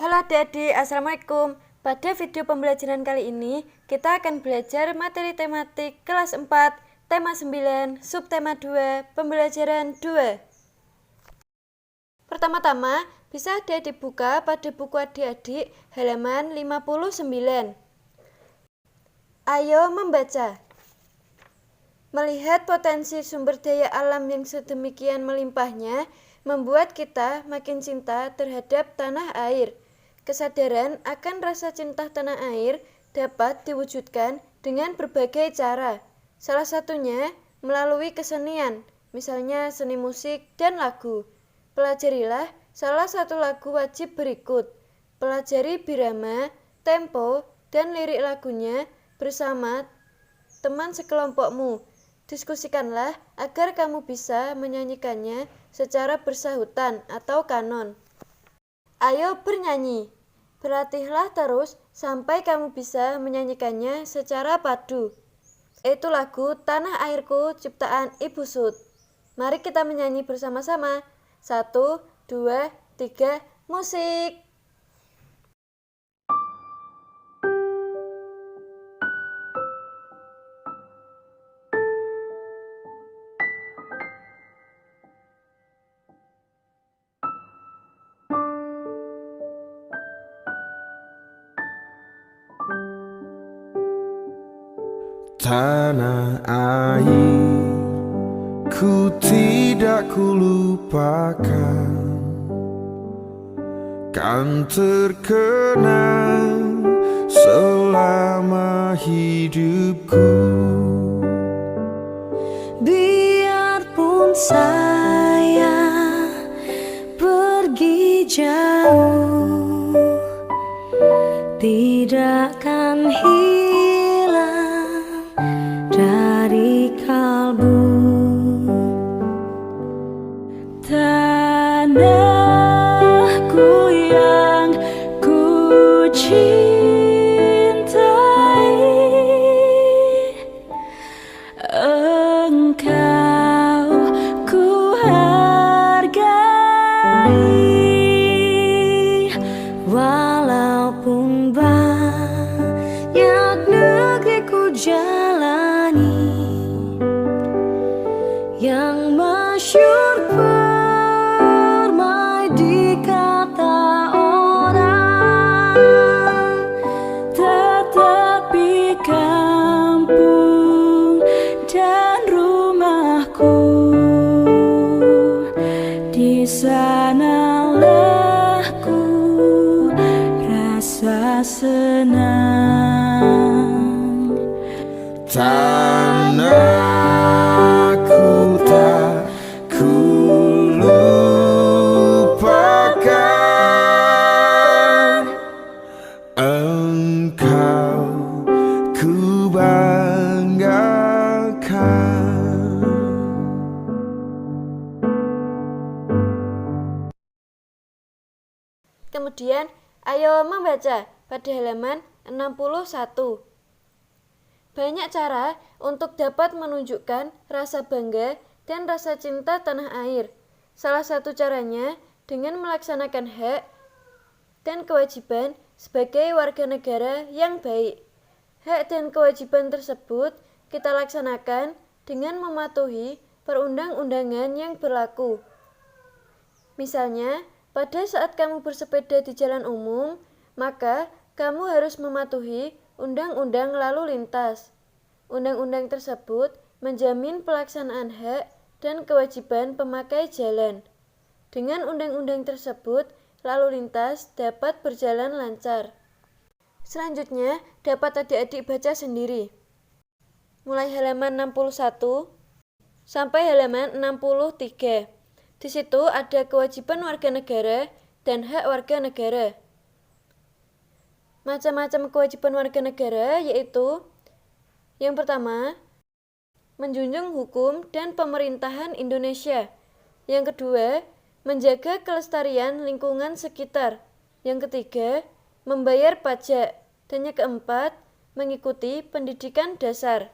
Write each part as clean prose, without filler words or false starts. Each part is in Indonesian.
Halo adik-adik, Assalamualaikum. Pada video pembelajaran kali ini, kita akan belajar materi tematik kelas 4, tema 9, subtema 2, pembelajaran 2. Pertama-tama, bisa adik-adik buka pada buku adik-adik halaman 59. Ayo membaca. Melihat potensi sumber daya alam yang sedemikian melimpahnya, membuat kita makin cinta terhadap tanah air. Kesadaran akan rasa cinta tanah air dapat diwujudkan dengan berbagai cara. Salah satunya melalui kesenian, misalnya seni musik dan lagu. Pelajarilah salah satu lagu wajib berikut. Pelajari birama, tempo, dan lirik lagunya bersama teman sekelompokmu. Diskusikanlah agar kamu bisa menyanyikannya secara bersahutan atau kanon. Ayo bernyanyi. Berlatihlah terus sampai kamu bisa menyanyikannya secara padu. Itu lagu Tanah Airku ciptaan Ibu Sud. Mari kita menyanyi bersama-sama. 1, 2, 3, musik! Tanah air, ku tidak kulupakan, kan terkenang selama hidupku. Biarpun saya pergi jauh, tidak akan hilang dari kalbu. Tanahku yang ku cintai, engkau ku hargai. Walaupun banyak negeri ku jalani, yang masyhur permai di kata orang, tetapi kampung dan rumahku, di sanalah ku rasa senang. Tanahku tak kulupakan, engkau ku banggakan. Kemudian, ayo membaca pada halaman 61. Banyak cara untuk dapat menunjukkan rasa bangga dan rasa cinta tanah air. Salah satu caranya dengan melaksanakan hak dan kewajiban sebagai warga negara yang baik. Hak dan kewajiban tersebut kita laksanakan dengan mematuhi perundang-undangan yang berlaku. Misalnya, pada saat kamu bersepeda di jalan umum, maka kamu harus mematuhi Undang-Undang Lalu Lintas. Undang-undang tersebut menjamin pelaksanaan hak dan kewajiban pemakai jalan. Dengan undang-undang tersebut, lalu lintas dapat berjalan lancar. Selanjutnya, dapat adik-adik baca sendiri. Mulai halaman 61 sampai halaman 63. Di situ ada kewajiban warga negara dan hak warga negara. Macam-macam kewajiban warga negara yaitu: yang pertama, menjunjung hukum dan pemerintahan Indonesia. Yang kedua, menjaga kelestarian lingkungan sekitar. Yang ketiga, membayar pajak. Dan yang keempat, mengikuti pendidikan dasar.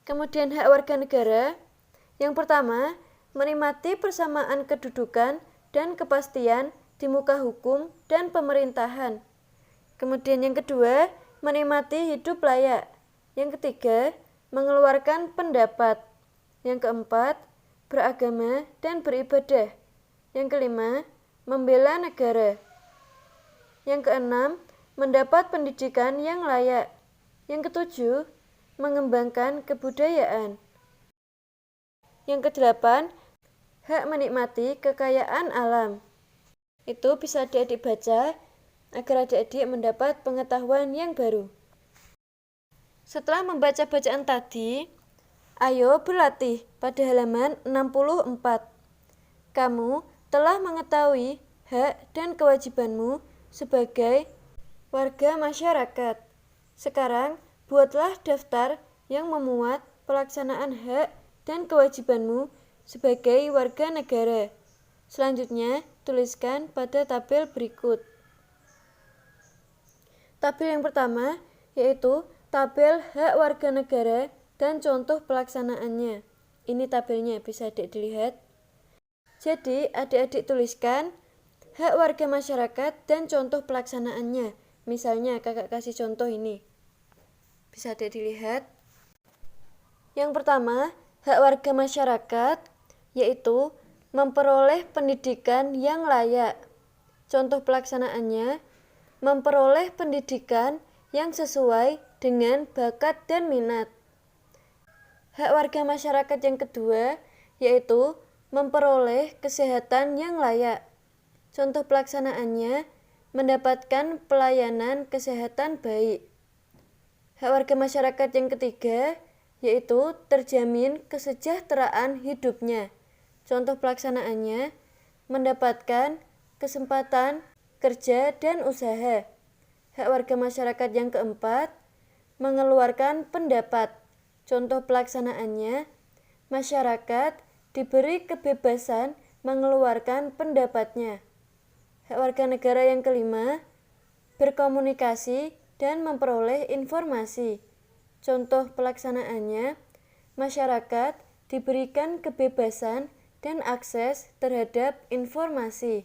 Kemudian hak warga negara. Yang pertama, menikmati persamaan kedudukan dan kepastian di muka hukum dan pemerintahan. Kemudian yang kedua, menikmati hidup layak. Yang ketiga, mengeluarkan pendapat. Yang keempat, beragama dan beribadah. Yang kelima, membela negara. Yang keenam, mendapat pendidikan yang layak. Yang ketujuh, mengembangkan kebudayaan. Yang kedelapan, hak menikmati kekayaan alam. Itu bisa adik-adik baca agar adik-adik mendapat pengetahuan yang baru. Setelah membaca bacaan tadi, ayo berlatih pada halaman 64. Kamu telah mengetahui hak dan kewajibanmu sebagai warga masyarakat. Sekarang, buatlah daftar yang memuat pelaksanaan hak dan kewajibanmu sebagai warga negara. Selanjutnya, tuliskan pada tabel berikut. Tabel yang pertama yaitu tabel hak warga negara dan contoh pelaksanaannya. Ini tabelnya, bisa adik dilihat. Jadi, adik-adik tuliskan hak warga masyarakat dan contoh pelaksanaannya. Misalnya, kakak kasih contoh ini. Bisa adik dilihat. Yang pertama, hak warga masyarakat yaitu memperoleh pendidikan yang layak. Contoh pelaksanaannya, memperoleh pendidikan yang sesuai dengan bakat dan minat. Hak warga masyarakat yang kedua yaitu memperoleh kesehatan yang layak. Contoh pelaksanaannya, mendapatkan pelayanan kesehatan baik. Hak warga masyarakat yang ketiga yaitu terjamin kesejahteraan hidupnya. Contoh pelaksanaannya, mendapatkan kesempatan kerja dan usaha. Hak warga masyarakat yang keempat, mengeluarkan pendapat. Contoh pelaksanaannya, masyarakat diberi kebebasan mengeluarkan pendapatnya. Hak warga negara yang kelima, berkomunikasi dan memperoleh informasi. Contoh pelaksanaannya, masyarakat diberikan kebebasan dan akses terhadap informasi.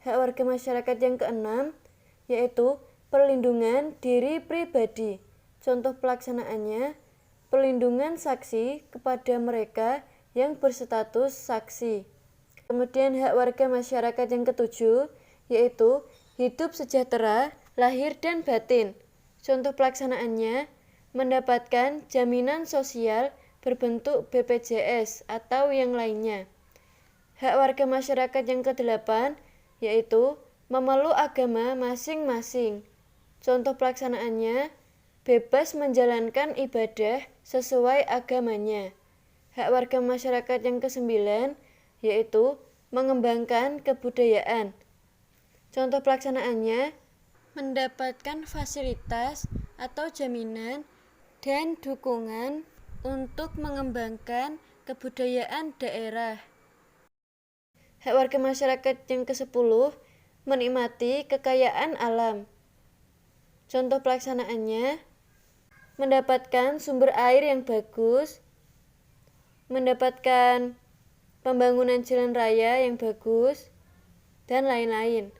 Hak warga masyarakat yang keenam yaitu perlindungan diri pribadi. Contoh pelaksanaannya, perlindungan saksi kepada mereka yang berstatus saksi. Kemudian hak warga masyarakat yang ketujuh yaitu hidup sejahtera lahir dan batin. Contoh pelaksanaannya, mendapatkan jaminan sosial berbentuk BPJS atau yang lainnya. Hak warga masyarakat yang kedelapan yaitu memeluk agama masing-masing. Contoh pelaksanaannya, bebas menjalankan ibadah sesuai agamanya. Hak warga masyarakat yang kesembilan yaitu mengembangkan kebudayaan. Contoh pelaksanaannya, mendapatkan fasilitas atau jaminan dan dukungan untuk mengembangkan kebudayaan daerah. Hak warga masyarakat yang ke-10, menikmati kekayaan alam. Contoh pelaksanaannya, mendapatkan sumber air yang bagus, mendapatkan pembangunan jalan raya yang bagus, dan lain-lain.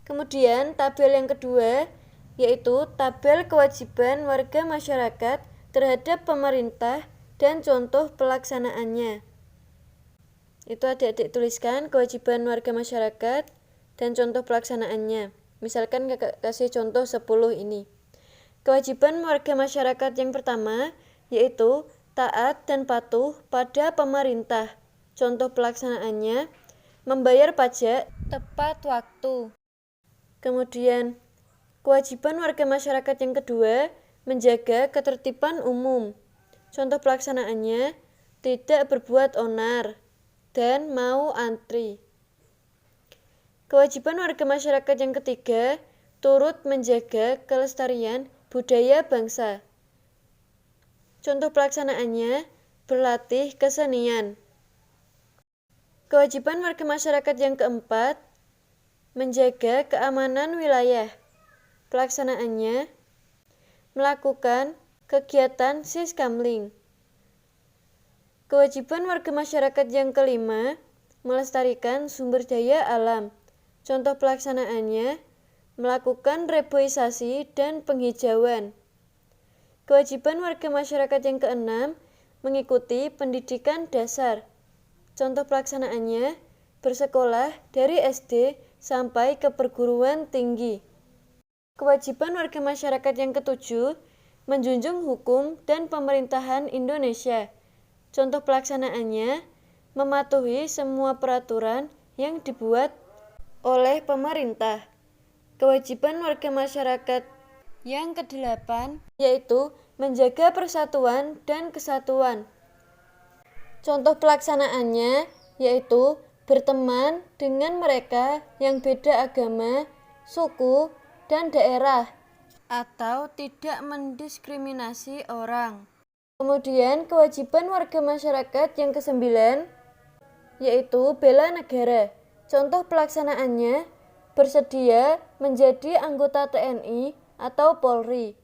Kemudian tabel yang kedua yaitu tabel kewajiban warga masyarakat terhadap pemerintah dan contoh pelaksanaannya. Itu adik-adik tuliskan kewajiban warga masyarakat dan contoh pelaksanaannya. Misalkan kakak kasih contoh 10 ini. Kewajiban warga masyarakat yang pertama yaitu taat dan patuh pada pemerintah. Contoh pelaksanaannya, membayar pajak tepat waktu. Kemudian, kewajiban warga masyarakat yang kedua, menjaga ketertiban umum. Contoh pelaksanaannya, tidak berbuat onar dan mau antri. Kewajiban warga masyarakat yang ketiga, turut menjaga kelestarian budaya bangsa. Contoh pelaksanaannya, berlatih kesenian. Kewajiban warga masyarakat yang keempat, menjaga keamanan wilayah. Pelaksanaannya, melakukan kegiatan siskamling. Kewajiban warga masyarakat yang kelima, melestarikan sumber daya alam. Contoh pelaksanaannya, melakukan reboisasi dan penghijauan. Kewajiban warga masyarakat yang keenam, mengikuti pendidikan dasar. Contoh pelaksanaannya, bersekolah dari SD sampai ke perguruan tinggi. Kewajiban warga masyarakat yang ketujuh, menjunjung hukum dan pemerintahan Indonesia. Contoh pelaksanaannya, mematuhi semua peraturan yang dibuat oleh pemerintah. Kewajiban warga masyarakat yang kedelapan, yaitu menjaga persatuan dan kesatuan. Contoh pelaksanaannya, yaitu berteman dengan mereka yang beda agama, suku, dan daerah, atau tidak mendiskriminasi orang. Kemudian kewajiban warga masyarakat yang kesembilan, yaitu bela negara. Contoh pelaksanaannya, bersedia menjadi anggota TNI atau Polri.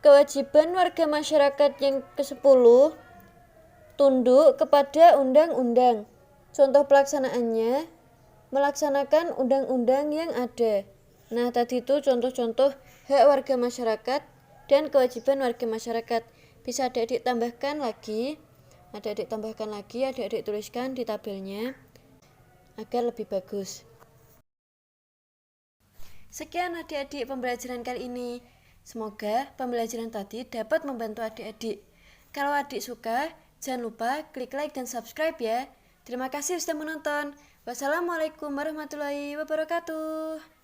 Kewajiban warga masyarakat yang ke-10, tunduk kepada undang-undang. Contoh pelaksanaannya, melaksanakan undang-undang yang ada. Nah, tadi itu contoh-contoh hak warga masyarakat dan kewajiban warga masyarakat. Bisa adik-adik tambahkan lagi, adik-adik tuliskan di tabelnya agar lebih bagus. Sekian adik-adik pembelajaran kali ini. Semoga pembelajaran tadi dapat membantu adik-adik. Kalau adik suka, jangan lupa klik like dan subscribe ya. Terima kasih sudah menonton. Wassalamualaikum warahmatullahi wabarakatuh.